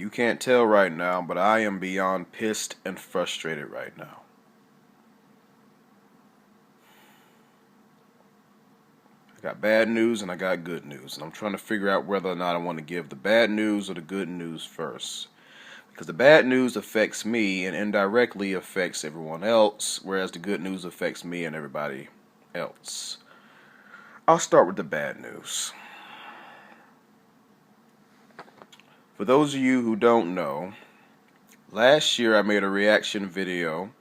You can't tell right now, but I am beyond pissed and frustrated right now. I got bad news and I got good news, and I'm trying to figure out whether or not I want to give the bad news or the good news first. Because the bad news affects me and indirectly affects everyone else, whereas the good news affects me and everybody else. I'll start with the bad news. For those of you who don't know, last year I made a reaction video,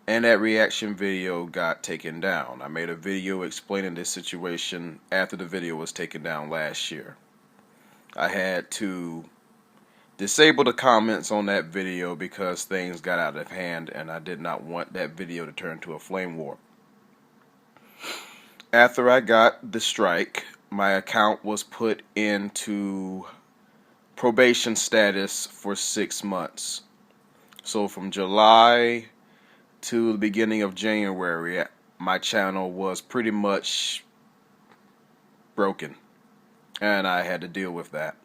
and that reaction video got taken down. I made a video explaining this situation after the video was taken down last year. I had to disable the comments on that video because things got out of hand and I did not want that video to turn to a flame war. After I got the strike, my account was put into probation status for 6 months. So from July to the beginning of January, my channel was pretty much broken, and I had to deal with that.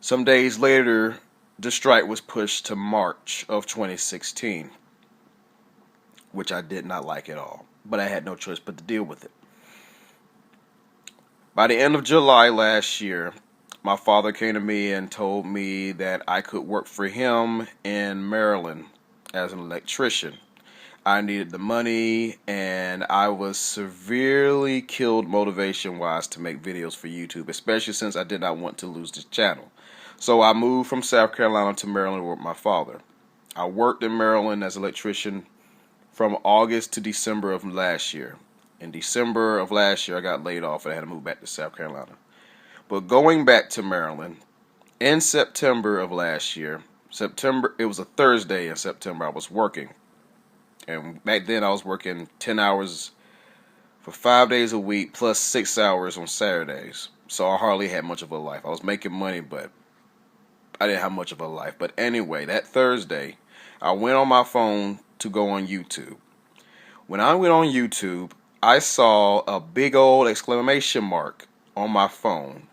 Some days later, the strike was pushed to March of 2016, which I did not like at all, but I had no choice but to deal with it. By the end of July last year, my father came to me and told me that I could work for him in Maryland as an electrician. I needed the money, and I was severely killed motivation-wise to make videos for YouTube, especially since I did not want to lose this channel. So I moved from South Carolina to Maryland with my father. I worked in Maryland as an electrician from August to December of last year. In December of last year, I got laid off and I had to move back to South Carolina. But going back to Maryland, in September of last year, it was a Thursday in September, I was working. And back then I was working 10 hours for 5 days a week plus 6 hours on Saturdays. So I hardly had much of a life. I was making money, but I didn't have much of a life. But anyway, that Thursday, I went on my phone to go on YouTube. When I went on YouTube, I saw a big old exclamation mark on my phone.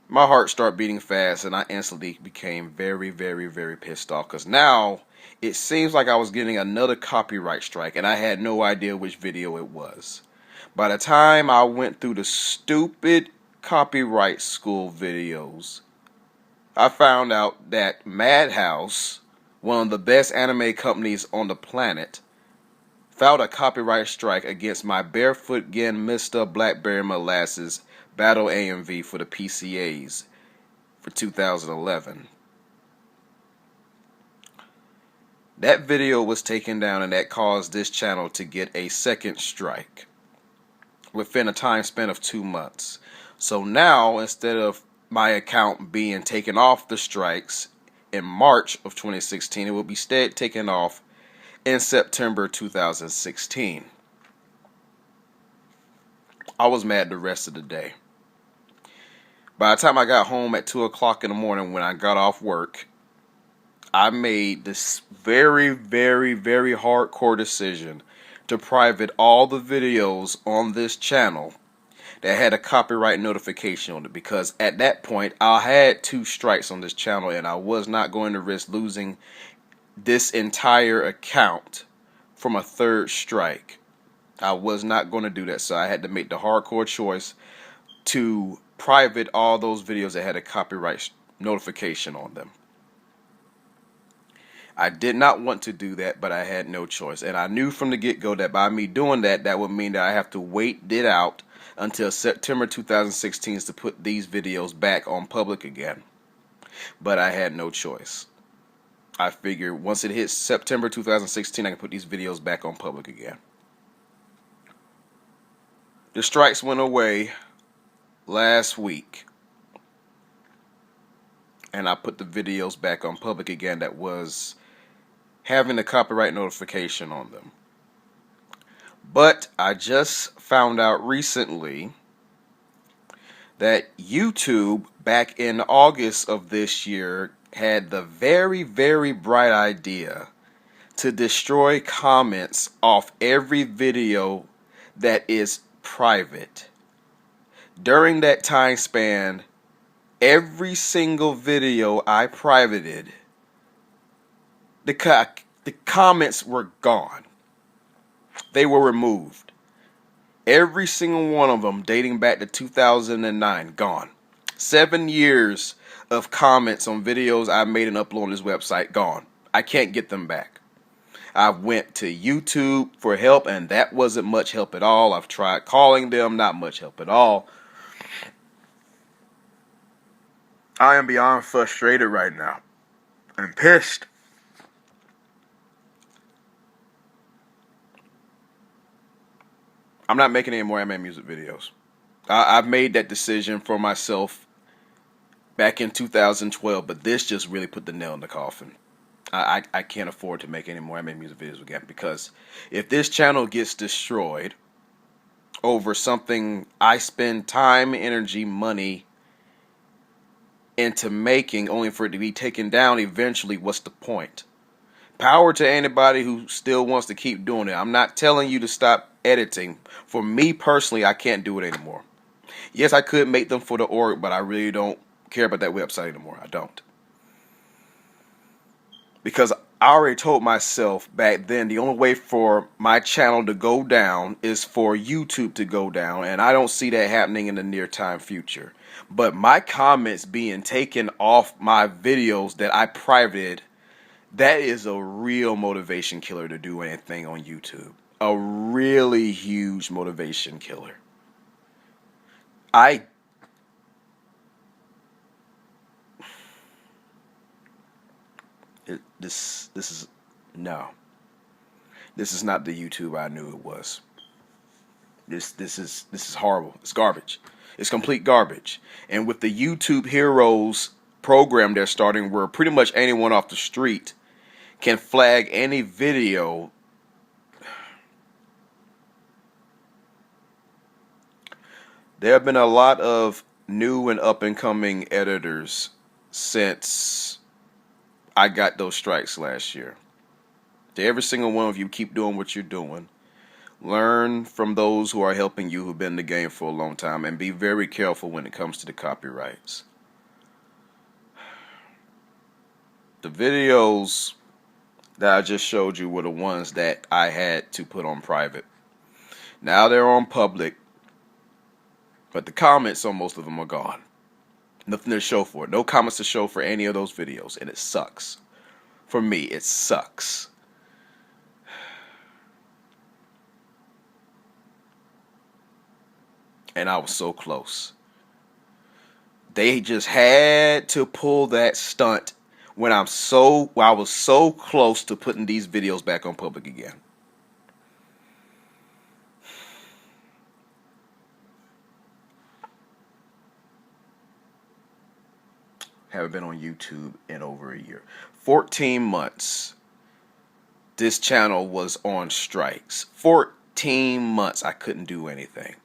My heart started beating fast, and I instantly became very, very, very pissed off, because now it seems like I was getting another copyright strike, and I had no idea which video it was. By the time I went through the stupid copyright school videos, I found out that Madhouse, one of the best anime companies on the planet, filed a copyright strike against my Barefoot Gen Mr. Blackberry Molasses Battle AMV for the PCAs for 2011. That video was taken down, and that caused this channel to get a second strike within a time span of 2 months. So now, instead of my account being taken off the strikes in March of 2016, it will be instead taken off in September 2016. I was mad the rest of the day. By the time I got home at 2 o'clock in the morning when I got off work, I made this very, very, very hardcore decision to private all the videos on this channel that had a copyright notification on it, because at that point I had 2 strikes on this channel and I was not going to risk losing this entire account from a third strike. I was not going to do that, so I had to make the hardcore choice to private all those videos that had a copyright notification on them. I did not want to do that, but I had no choice, and I knew from the get-go that by me doing that, that would mean that I have to wait it out until September 2016 to put these videos back on public again. But I had no choice. I figured once it hits September 2016, I can put these videos back on public again. The strikes went away last week, and I put the videos back on public again that was having the copyright notification on them. But I just found out recently that YouTube back in August of this year had the very, very bright idea to destroy comments off every video that is private. During that time span, Every single video I privated, the comments were gone. They were removed. Every single one of them, dating back to 2009, gone. 7 years of comments on videos I made and uploaded on this website, gone. I can't get them back. I went to YouTube for help, and that wasn't much help at all. I've tried calling them, not much help at all. I am beyond frustrated right now. I'm pissed. I'm not making any more anime music videos. I've made that decision for myself back in 2012, but this just really put the nail in the coffin. I can't afford to make any more anime music videos again, because if this channel gets destroyed over something I spend time, energy, money into making, only for it to be taken down eventually, what's the point? Power to anybody who still wants to keep doing it. I'm not telling you to stop editing. For me personally, I can't do it anymore. Yes, I could make them for the org, but I really don't care about that website anymore. I don't. Because I already told myself back then the only way for my channel to go down is for YouTube to go down, and I don't see that happening in the near time future. But my comments being taken off my videos that I privated, that is a real motivation killer to do anything on YouTube. A really huge motivation killer. This is no. This is not the YouTube I knew it was. This is horrible. It's garbage. It's complete garbage. And with the YouTube Heroes program they're starting, where pretty much anyone off the street can flag any video, there have been a lot of new and up and coming editors since I got those strikes last year. To every single one of you, keep doing what you're doing. Learn from those who are helping you, who've been in the game for a long time, and be very careful when it comes to the copyrights. The videos that I just showed you were the ones that I had to put on private. Now they're on public, but the comments on most of them are gone. Nothing to show for it. No comments to show for any of those videos, and it sucks. For me, it sucks. And I was so close. They just had to pull that stunt when I was so close to putting these videos back on public again. Haven't been on YouTube in over a year. 14 months. This channel was on strikes. 14 months I couldn't do anything.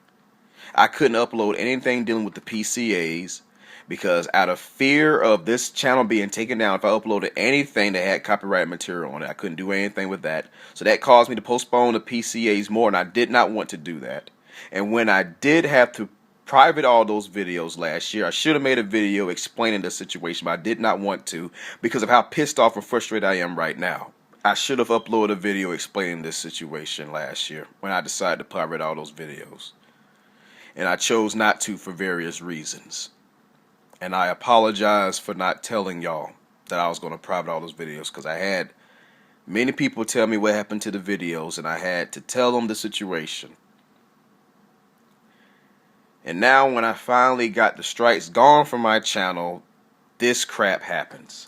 I couldn't upload anything dealing with the PCAs, because out of fear of this channel being taken down, if I uploaded anything that had copyright material on it, I couldn't do anything with that. So that caused me to postpone the PCAs more, and I did not want to do that. And when I did have to private all those videos last year, I should have made a video explaining the situation, but I did not want to because of how pissed off and frustrated I am right now. I should have uploaded a video explaining this situation last year when I decided to private all those videos. And I chose not to for various reasons. And I apologize for not telling y'all that I was going to private all those videos, because I had many people tell me what happened to the videos, and I had to tell them the situation. And now when I finally got the strikes gone from my channel, this crap happens.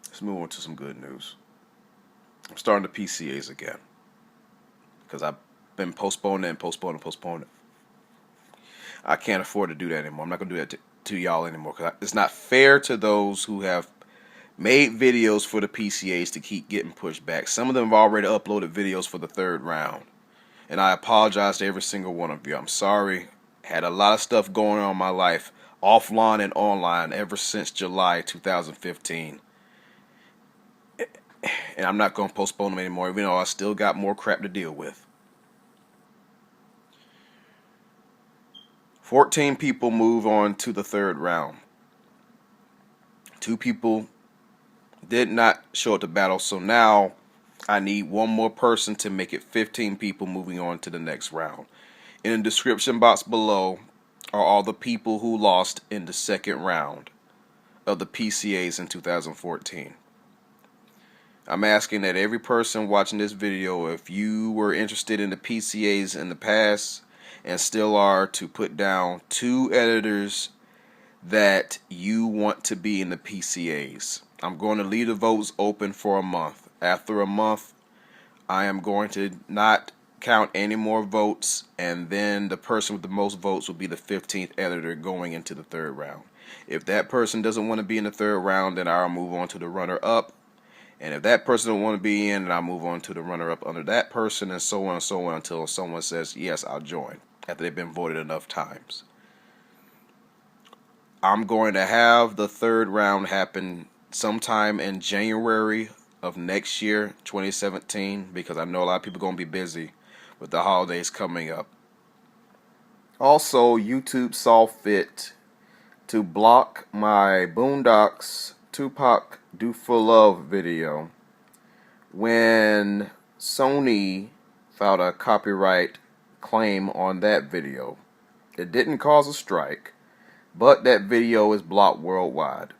Let's move on to some good news. I'm starting the PCAs again, because I've been postponing and postponing. I can't afford to do that anymore. I'm not going to do that to y'all anymore, because it's not fair to those who have made videos for the PCAs to keep getting pushed back. Some of them have already uploaded videos for the third round, and I apologize to every single one of you. I'm sorry. Had a lot of stuff going on in my life, offline and online, ever since July 2015. And I'm not going to postpone them anymore, even though I still got more crap to deal with. 14 people move on to the third round. 2 people did not show up to battle, so now I need one more person to make it 15 people moving on to the next round. In the description box below are all the people who lost in the second round of the PCAs in 2014. I'm asking that every person watching this video, if you were interested in the PCAs in the past and still are, to put down 2 editors that you want to be in the PCAs. I'm going to leave the votes open for a month. After a month, I am going to not count any more votes, and then the person with the most votes will be the 15th editor going into the third round. If that person doesn't want to be in the third round, then I'll move on to the runner-up. And if that person don't want to be in, then I'll move on to the runner-up under that person, and so on and so on until someone says, yes, I'll join, after they've been voted enough times. I'm going to have the third round happen sometime in January of next year, 2017, because I know a lot of people are going to be busy with the holidays coming up. Also, YouTube saw fit to block my Boondocks Tupac Do For Love video when Sony filed a copyright claim on that video. It didn't cause a strike, but that video is blocked worldwide.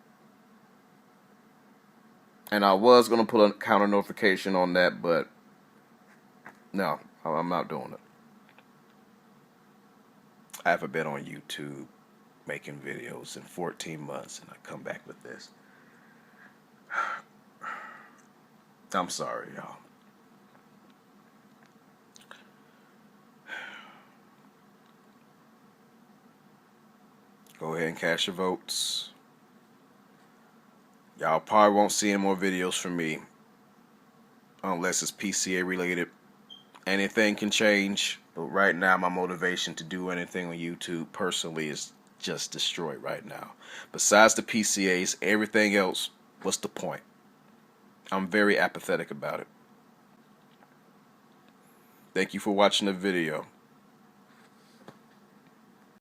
And I was going to put a counter notification on that, but no, I'm not doing it. I haven't been on YouTube making videos in 14 months, and I come back with this. I'm sorry, y'all. Go ahead and cast your votes. Y'all probably won't see any more videos from me unless it's PCA related. Anything can change, but right now my motivation to do anything on YouTube personally is just destroyed right now. Besides the PCAs, everything else, what's the point? I'm very apathetic about it. Thank you for watching the video.